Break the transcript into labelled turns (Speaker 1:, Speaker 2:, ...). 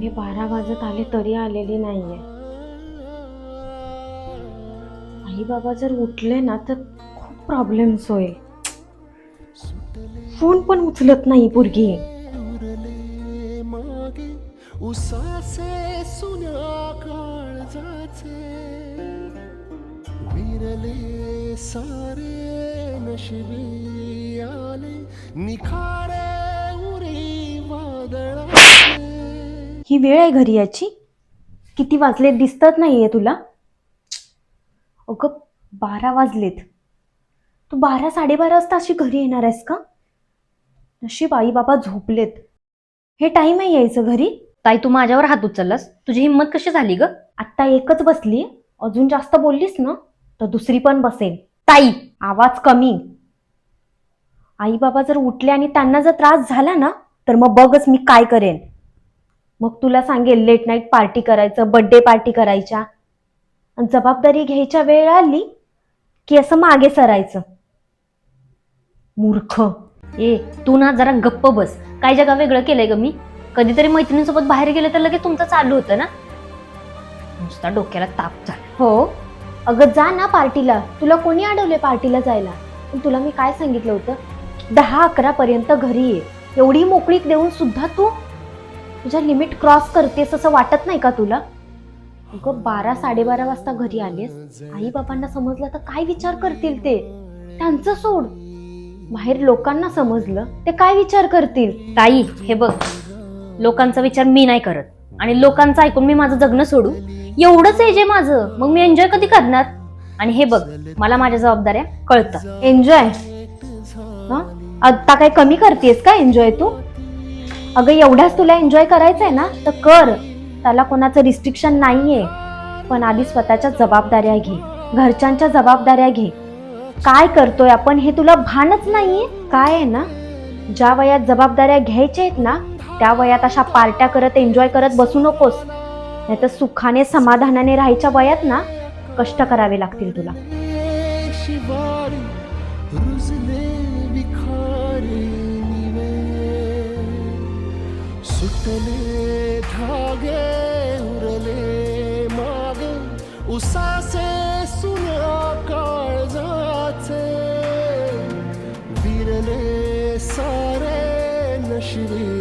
Speaker 1: पावणे 12 वाजत आले तरी आलेली नाहीये. आई बाबा जर उठले ना तर खूप प्रॉब्लेम्स होईल. फोन पण उचलत नाही पोरगी.
Speaker 2: उसासे सुन्या काळजाचे विरले सारे नशिबी आले निखारे उरी वादळाचे.
Speaker 1: ही वेळ आहे घरी याची? किती वाजले दिसत नाहीये तुला? अगं 12 वाजलेत. तू 12-12:30 वाजता अशी घरी येणार आहेस का? नशीब आई बाबा झोपलेत. हे टाइम आहे यायचं घरी?
Speaker 3: ताई, तू माझ्यावर हात उचललास? तुझी हिंमत कशी झाली ग?
Speaker 1: आत्ता एकच बसली, अजून जास्त बोललीस ना तर दुसरी पण बसेल.
Speaker 3: ताई,
Speaker 1: आवाज कमी. आई बाबा जर उठले आणि त्यांना जर त्रास झाला ना तर मग बघच मी काय करेन. मग तुला सांगेल लेट नाईट पार्टी करायचं, बर्थडे पार्टी करायच्या. आणि जबाबदारी घ्यायच्या वेळ आली की असं मागे सरायचं. मूर्ख.
Speaker 3: ए तू ना जरा गप्प बस. काय जगा वेगळं केलंय ग मी? कधीतरी मैत्रिणींसोबत बाहेर गेले तर लगेच तुमचं चालू होतं ना. नुसता डोक्याला ताप झाला.
Speaker 1: हो, अगं जा ना पार्टीला. तुला कोणी अडवले पार्टीला जायला? पण तुला मी काय सांगितलं होतं? 10-11 पर्यंत घरी ये. एवढी मोकळीक देऊन सुद्धा तू तुझ्या लिमिट क्रॉस करतेस असं वाटत नाही का तुला? अगं 12-12:30 वाजता घरी आलीस. आई बाबांना समजलं तर काय विचार करतील ते? त्यांचं सोड, बाहेर लोकांना समजलं ते काय विचार करतील?
Speaker 3: ताई हे बघ, लोकांचा विचार मी नाही करत आणि लोकांचं ऐकून मी माझं जगणं सोडू? एवढंच एज आहे माझं, मग मी एन्जॉय कधी करणार? आणि हे बघ, मला माझ्या जबाबदाऱ्या कळतात.
Speaker 1: एन्जॉय? आता काय कमी करतेस का एन्जॉय तू? अगं एवढ्याच तुला एन्जॉय करायचंय ना तर कर. त्याला कोणाचं रिस्ट्रिक्शन नाहीये. पण आधी स्वतःच्या जबाबदाऱ्या घे, घरच्यांच्या जबाबदाऱ्या घे. काय करतोय आपण हे तुला भानच नाहीये. काय आहे ना, ज्या वयात जबाबदाऱ्या घ्यायच्या आहेत ना त्या वयात अशा पार्ट्या करत एन्जॉय करत बसू नकोस. नाहीतर सुखाने समाधानाने राहायच्या वयात ना कष्ट करावे लागतील तुला.
Speaker 2: शिवारी रुजले विखारे निवे सुटले धागे उरले माग उसासे सुन्या काळजाचे विरले सारे नशिबी